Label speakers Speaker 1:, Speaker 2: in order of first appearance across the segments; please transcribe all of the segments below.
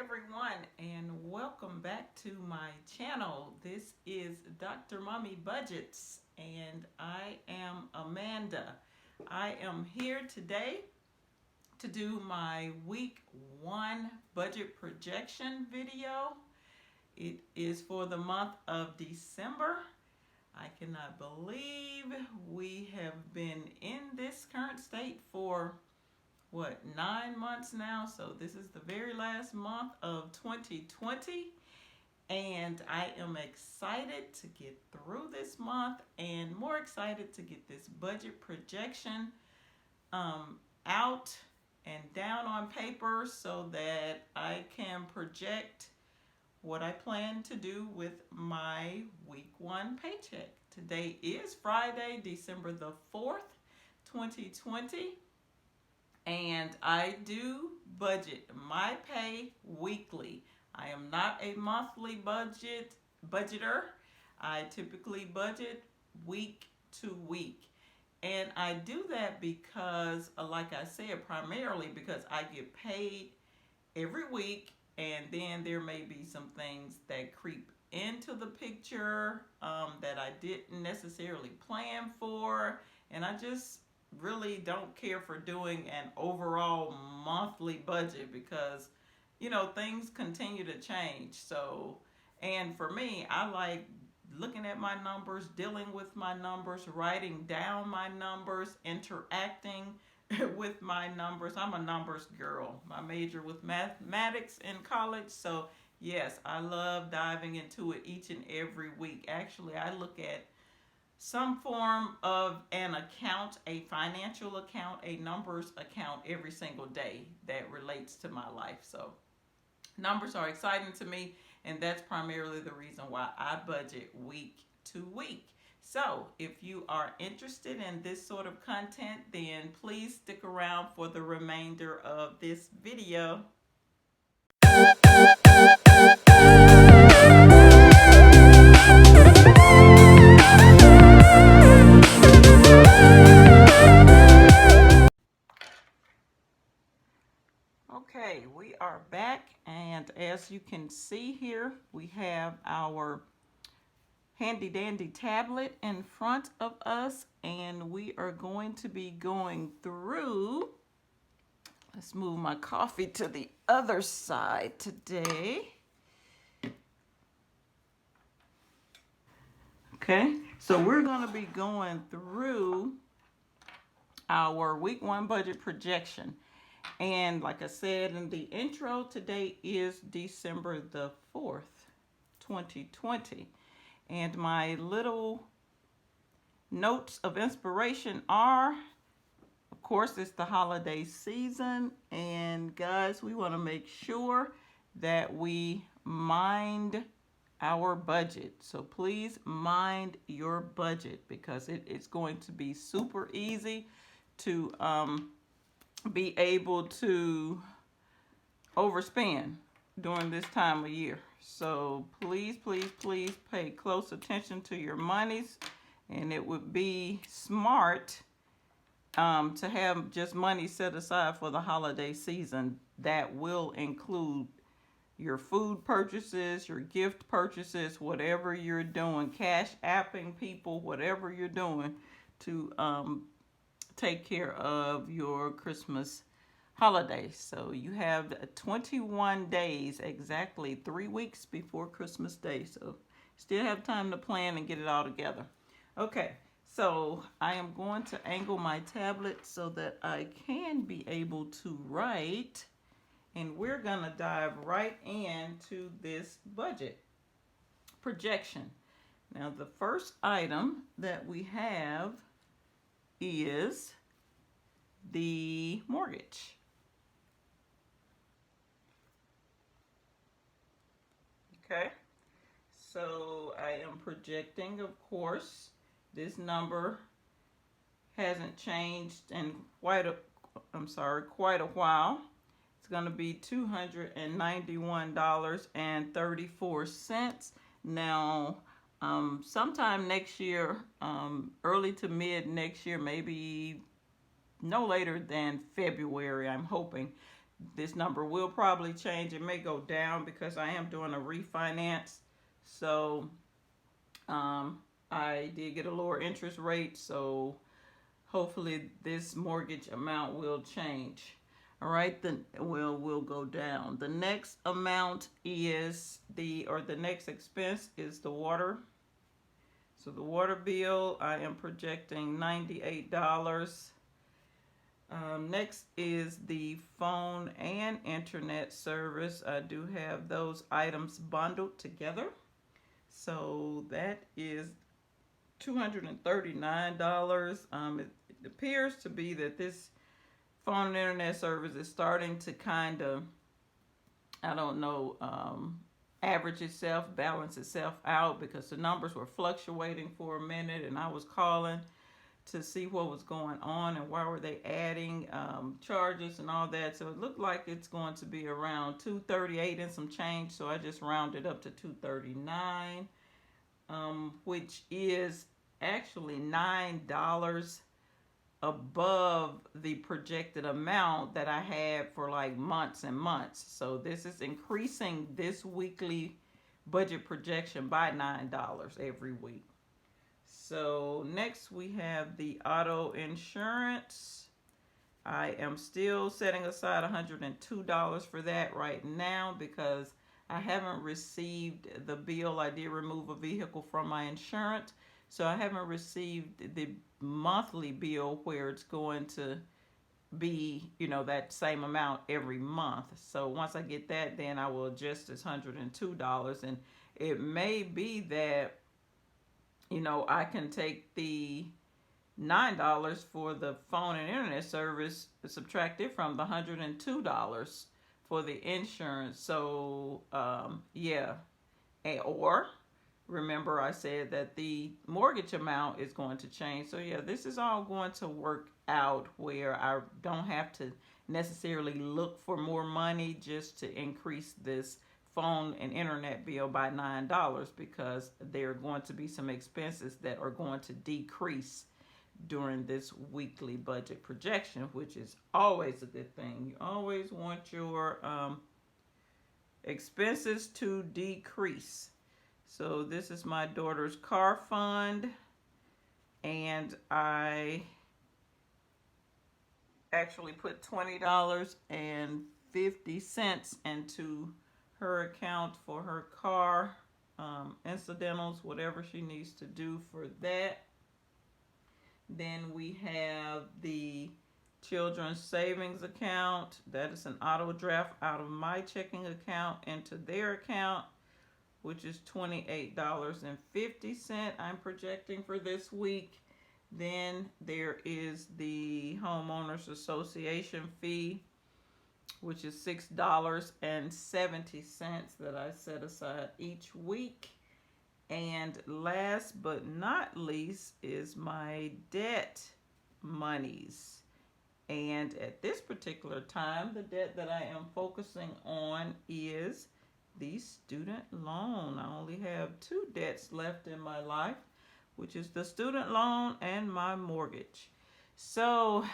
Speaker 1: everyone, and welcome back to my channel. This is Dr. Mommy Budgets, and I am Amanda. I am here today to do my week one budget projection video. It is for the month of December. I cannot believe we have been in this current state for 9 months now. So this is the very last month of 2020, and I am excited to get through this month and more excited to get this budget projection out and down on paper so that I can project what I plan to do with my week one paycheck. Today is Friday, December the 4th, 2020. And I do budget my pay weekly. I am not a monthly budgeter. I typically budget week to week. And I do that because, like I said, primarily because I get paid every week, and then there may be some things that creep into the picture that I didn't necessarily plan for, and I just really don't care for doing an overall monthly budget because things continue to change. So, and for me, I like looking at my numbers, dealing with my numbers, writing down my numbers, interacting with my numbers. I'm a numbers girl. I major with mathematics in college, so yes, I love diving into it each and every week. Actually, I look at some form of an account, a financial account, a numbers account every single day that relates to my life. So numbers are exciting to me, and that's primarily the reason why I budget week to week. So if you are interested in this sort of content, then please stick around for the remainder of this video. Okay, we are back, and as you can see here, we have our handy dandy tablet in front of us, and we are going to be going through. Let's move my coffee to the other side today. Okay, so we're going to be going through our week one budget projection. And like I said in the intro, today is December the 4th, 2020. And my little notes of inspiration are, of course, it's the holiday season. And guys, we want to make sure that we mind our budget. So please mind your budget, because it's going to be super easy to be able to overspend during this time of year. So please, please, please pay close attention to your monies, and it would be smart to have just money set aside for the holiday season. That will include your food purchases, your gift purchases, whatever you're doing, cash apping people, whatever you're doing to take care of your Christmas holidays. So you have 21 days, exactly 3 weeks before Christmas Day. So still have time to plan and get it all together. Okay, so I am going to angle my tablet so that I can be able to write, and we're gonna dive right into this budget projection. Now, the first item that we have is the mortgage. Okay, so I am projecting, of course, this number hasn't changed in quite a while. It's going to be $291.34. Now, sometime next year, early to mid next year, maybe no later than February, I'm hoping, this number will probably change. It may go down because I am doing a refinance. So I did get a lower interest rate. So hopefully this mortgage amount will change. All right, then will go down. The next amount is the next expense is the water. So the water bill, I am projecting $98. Next is the phone and internet service. I do have those items bundled together. So that is $239. It appears to be that this phone and internet service is starting to kind of, I don't know, average itself, balance itself out, because the numbers were fluctuating for a minute, and I was calling to see what was going on and why were they adding charges and all that. So it looked like it's going to be around 238 and some change. So I just rounded up to 239, which is actually $9 above the projected amount that I had for like months and months. So this is increasing this weekly budget projection by $9 every week. So next we have the auto insurance. I am still setting aside $102 for that right now because I haven't received the bill. I did remove a vehicle from my insurance, so I haven't received the monthly bill where it's going to be, that same amount every month. So once I get that, then I will adjust this $102. And it may be that, I can take the $9 for the phone and internet service, subtract it from the $102 for the insurance. So, yeah. Or remember I said that the mortgage amount is going to change. So yeah, this is all going to work out where I don't have to necessarily look for more money just to increase this phone and internet bill by $9, because there are going to be some expenses that are going to decrease during this weekly budget projection, which is always a good thing. You always want your expenses to decrease. So this is my daughter's car fund, and I actually put $20.50 into her account for her car incidentals, whatever she needs to do for that. Then we have the children's savings account. That is an auto draft out of my checking account into their account, which is $28.50 I'm projecting for this week. Then there is the homeowners association fee, which is $6.70 that I set aside each week. And last but not least is my debt monies. And at this particular time, the debt that I am focusing on is the student loan. I only have two debts left in my life, which is the student loan and my mortgage. So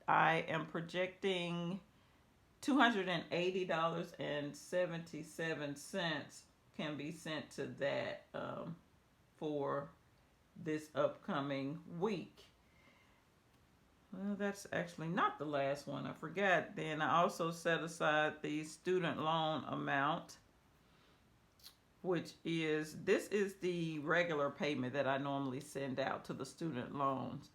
Speaker 1: I am projecting $280.77 can be sent to that for this upcoming week. Well, that's actually not the last one. I forgot. Then I also set aside the student loan amount, which is, this is the regular payment that I normally send out to the student loans.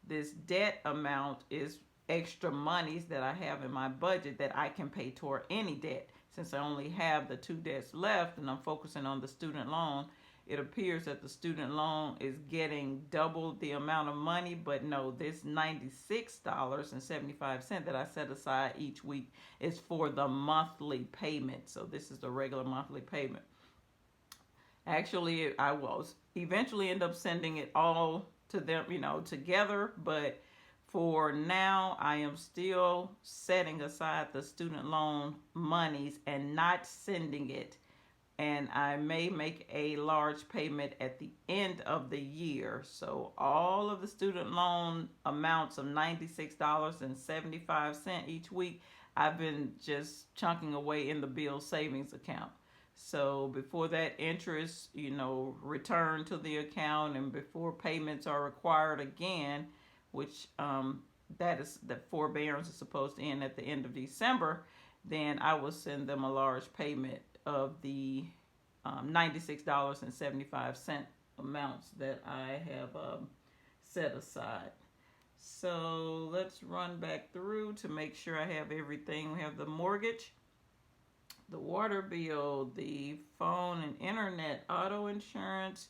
Speaker 1: This debt amount is extra monies that I have in my budget that I can pay toward any debt. Since I only have the two debts left and I'm focusing on the student loan, it appears that the student loan is getting double the amount of money, but no, this $96.75 that I set aside each week is for the monthly payment. So this is the regular monthly payment. Actually, I will eventually end up sending it all to them, together, but for now, I am still setting aside the student loan monies and not sending it and I may make a large payment at the end of the year. So all of the student loan amounts of $96.75 each week, I've been just chunking away in the bill savings account. So before that interest, return to the account, and before payments are required again, which that forbearance is supposed to end at the end of December, then I will send them a large payment of the $96.75 amounts that I have set aside. So let's run back through to make sure I have everything. We have the mortgage, the water bill, the phone and internet, auto insurance.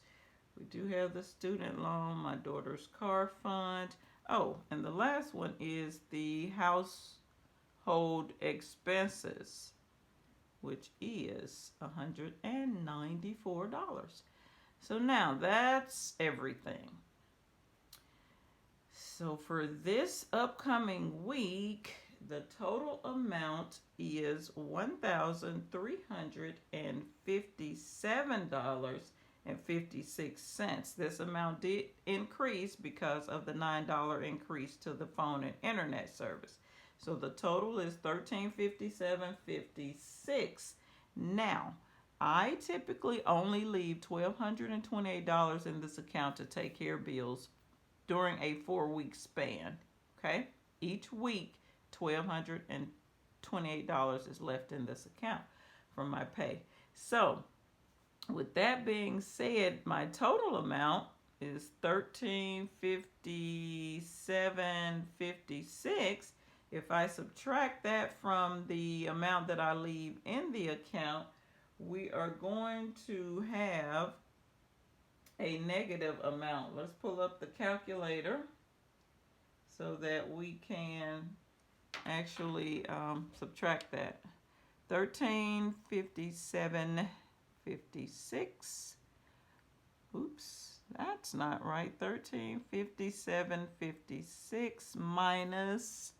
Speaker 1: We do have the student loan, my daughter's car fund. Oh, and the last one is the household expenses, which is $194. So now that's everything. So for this upcoming week, the total amount is $1,357.56. This amount did increase because of the $9 increase to the phone and internet service. So the total is $1,357.56. Now, I typically only leave $1,228 in this account to take care of bills during a 4-week span. Okay? Each week, $1,228 is left in this account from my pay. So, with that being said, my total amount is $1,357.56. If I subtract that from the amount that I leave in the account, we are going to have a negative amount. Let's pull up the calculator so that we can actually subtract that. $1,357.56. Oops, that's not right. $1,357.56 minus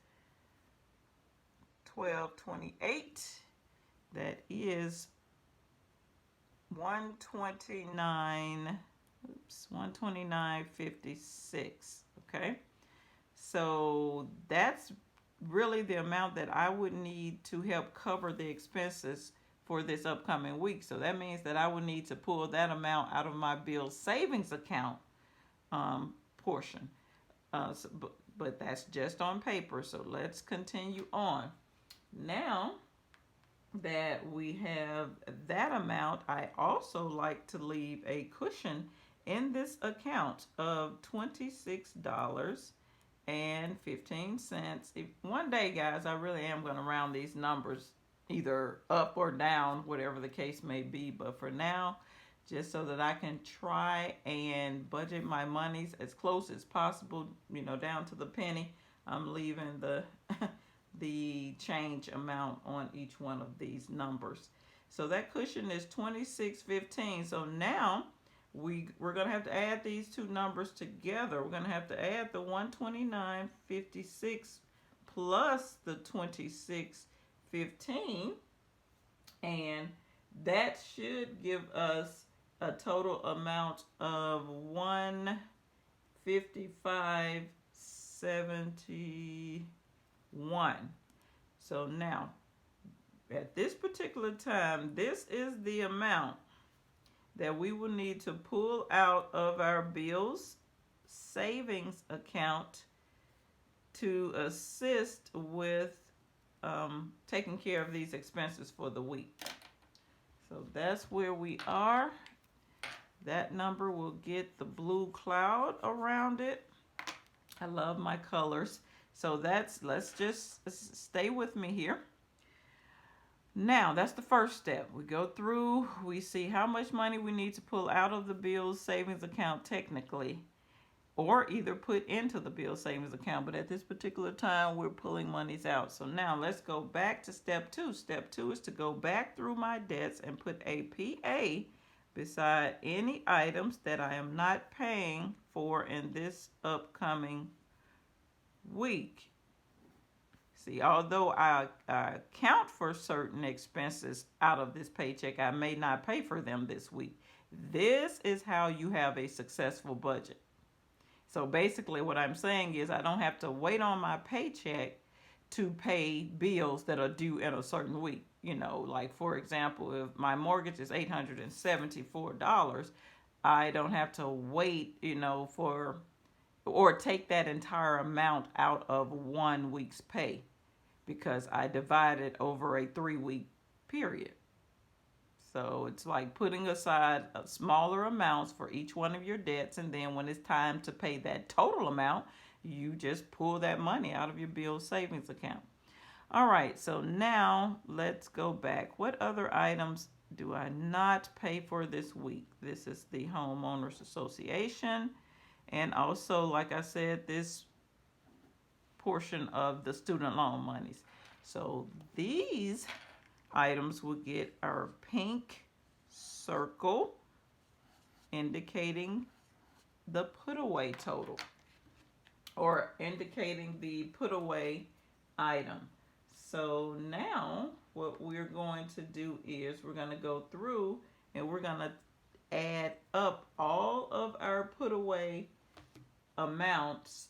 Speaker 1: $1,228. That is $129.56. Okay, so that's really the amount that I would need to help cover the expenses for this upcoming week. So that means that I would need to pull that amount out of my bill savings account portion. But that's just on paper. So let's continue on. Now that we have that amount, I also like to leave a cushion in this account of $26.15. One day, guys, I really am going to round these numbers either up or down, whatever the case may be. But for now, just so that I can try and budget my monies as close as possible, down to the penny, I'm leaving the the change amount on each one of these numbers. So that cushion is $26.15. So now we're going to have to add these two numbers together. We're going to have to add the $129.56 plus the $26.15, and that should give us a total amount of $155.71. So now, at this particular time, this is the amount that we will need to pull out of our bills savings account to assist with taking care of these expenses for the week. So that's where we are. That number will get the blue cloud around it. I love my colors. So let's just stay with me here. Now, that's the first step. We go through, we see how much money we need to pull out of the bills savings account technically, or either put into the bill savings account. But at this particular time, we're pulling monies out. So now let's go back to step 2. Step 2 is to go back through my debts and put a PA beside any items that I am not paying for in this upcoming week. See, although I account for certain expenses out of this paycheck, I may not pay for them this week. This is how you have a successful budget. So basically, what I'm saying is I don't have to wait on my paycheck to pay bills that are due in a certain week. Like for example, if my mortgage is $874, I don't have to wait, for or take that entire amount out of 1 week's pay because I divide it over a 3-week period. So it's like putting aside smaller amounts for each one of your debts, and then when it's time to pay that total amount, you just pull that money out of your bill savings account. All right, so now let's go back. What other items do I not pay for this week? This is the Homeowners Association, and also, like I said, this portion of the student loan monies. So these items will get our pink circle indicating the put away total or indicating the put away item. So now what we're going to do is we're going to go through and we're going to add up all of our put away amounts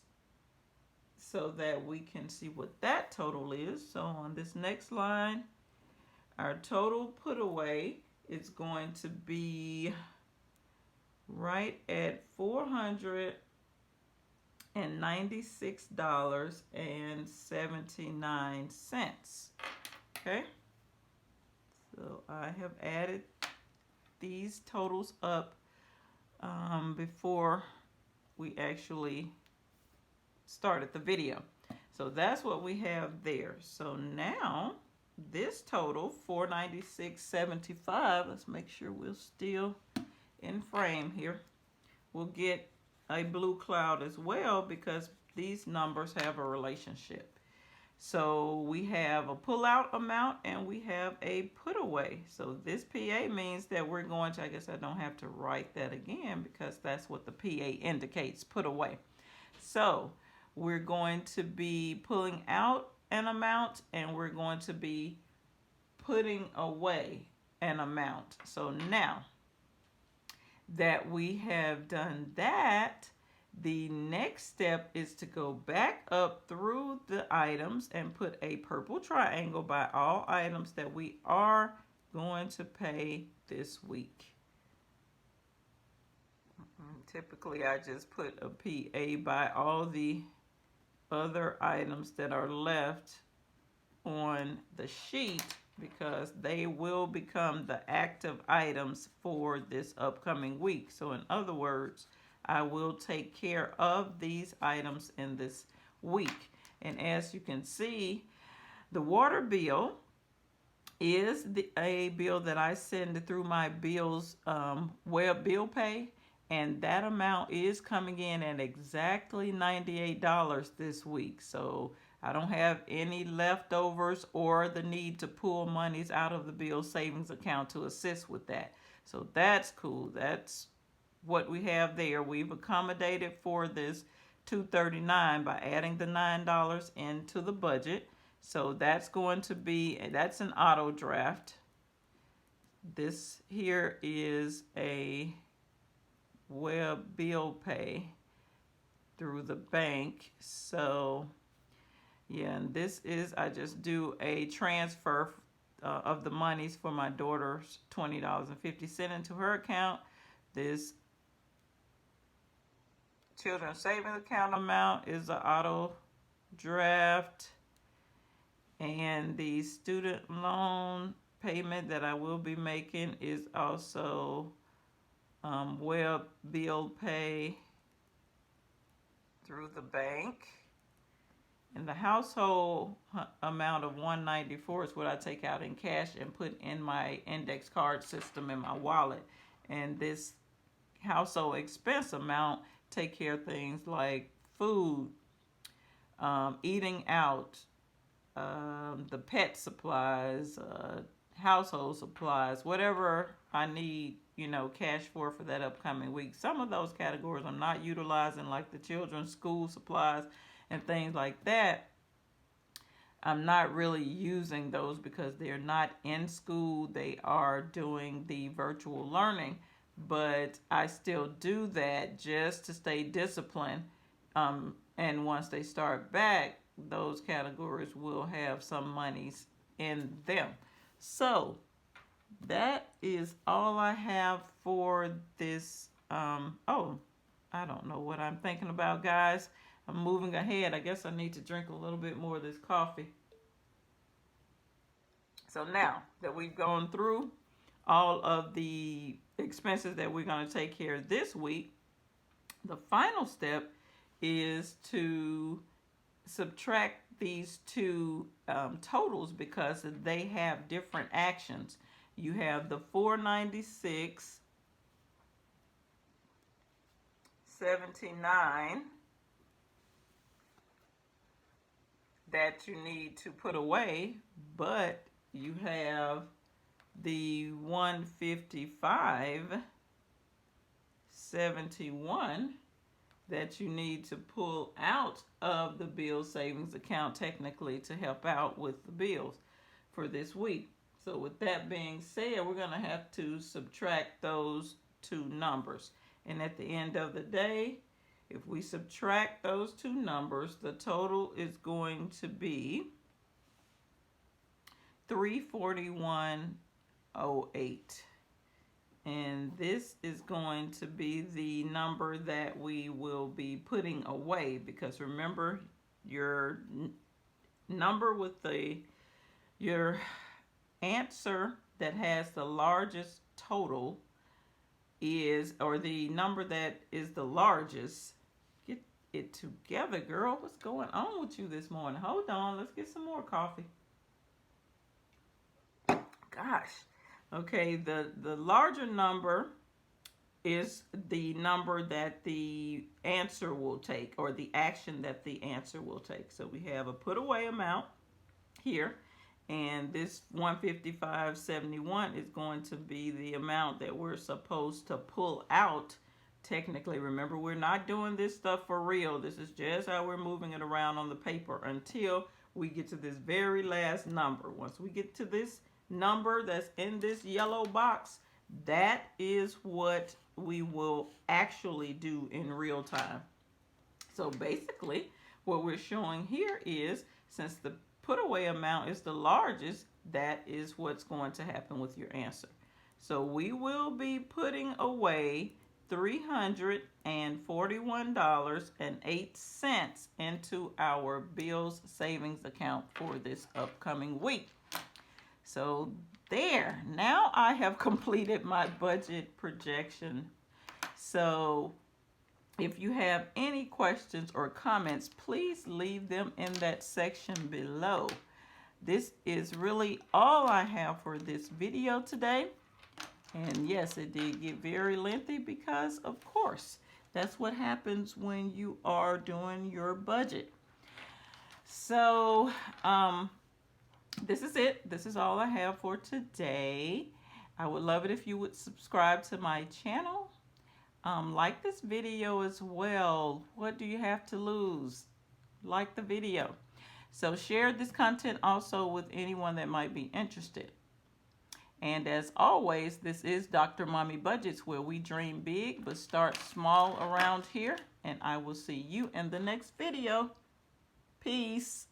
Speaker 1: so that we can see what that total is. So on this next line, our total put away is going to be right at $496.79. Okay, so I have added these totals up before we actually started the video. So that's what we have there. So now this total, $496.75, let's make sure we're still in frame here. We'll get a blue cloud as well because these numbers have a relationship. So we have a pull-out amount and we have a put-away. So this PA means that we're going to, I guess I don't have to write that again because that's what the PA indicates, put away. So we're going to be pulling out an amount and we're going to be putting away an amount. So now that we have done that, the next step is to go back up through the items and put a purple triangle by all items that we are going to pay this week. Typically, I just put a PA by all the other items that are left on the sheet because they will become the active items for this upcoming week. So in other words, I will take care of these items in this week. And as you can see, the water bill is a bill that I send through my bills web bill pay. And that amount is coming in at exactly $98 this week. So I don't have any leftovers or the need to pull monies out of the bill savings account to assist with that. So that's cool. That's what we have there. We've accommodated for this $239 by adding the $9 into the budget. So that's going to be, that's an auto draft. This here is a web bill pay through the bank. So yeah, and this is, I just do a transfer of the monies for my daughter's $20.50 into her account. This children's savings account amount is an auto draft, and the student loan payment that I will be making is also web bill pay through the bank. And the household amount of $194 is what I take out in cash and put in my index card system in my wallet. And this household expense amount take care of things like food, eating out, the pet supplies, household supplies, whatever I need, cash for that upcoming week. Some of those categories I'm not utilizing, like the children's school supplies and things like that. I'm not really using those because they're not in school. They are doing the virtual learning, but I still do that just to stay disciplined. And once they start back, those categories will have some monies in them. So that is all I have for this. Oh, I don't know what I'm thinking about, guys. I'm moving ahead. I guess I need to drink a little bit more of this coffee. So now that we've gone through all of the expenses that we're going to take care of this week, the final step is to subtract these two totals because they have different actions. You have the 496.79 that you need to put away, but you have the 155.71 that you need to pull out of the bill savings account technically to help out with the bills for this week. So with that being said, we're going to have to subtract those two numbers. And at the end of the day, if we subtract those two numbers, the total is going to be $341.08. And this is going to be the number that we will be putting away, because remember, your number with your answer that has the largest total is, or the number that is the largest. Get it together, girl. What's going on with you this morning? Hold on, let's get some more coffee. Gosh. Okay, the larger number is the number that the answer will take, or the action that the answer will take. So we have a put away amount here, and this 155.71 is going to be the amount that we're supposed to pull out. Technically, remember, we're not doing this stuff for real. This is just how we're moving it around on the paper until we get to this very last number. Once we get to this number that's in this yellow box, that is what we will actually do in real time. So basically, what we're showing here is, since the put away amount is the largest, that is what's going to happen with your answer. So we will be putting away $341.08 into our bills savings account for this upcoming week. So there, now I have completed my budget projection. So if you have any questions or comments, please leave them in that section below. This is really all I have for this video today. And yes, it did get very lengthy because, of course, that's what happens when you are doing your budget. So, this is it. This is all I have for today. I would love it if you would subscribe to my channel. Like this video as well. What do you have to lose? Like the video. So share this content also with anyone that might be interested. And as always, this is Dr. Mommy Budgets, where we dream big but start small around here. And I will see you in the next video. Peace.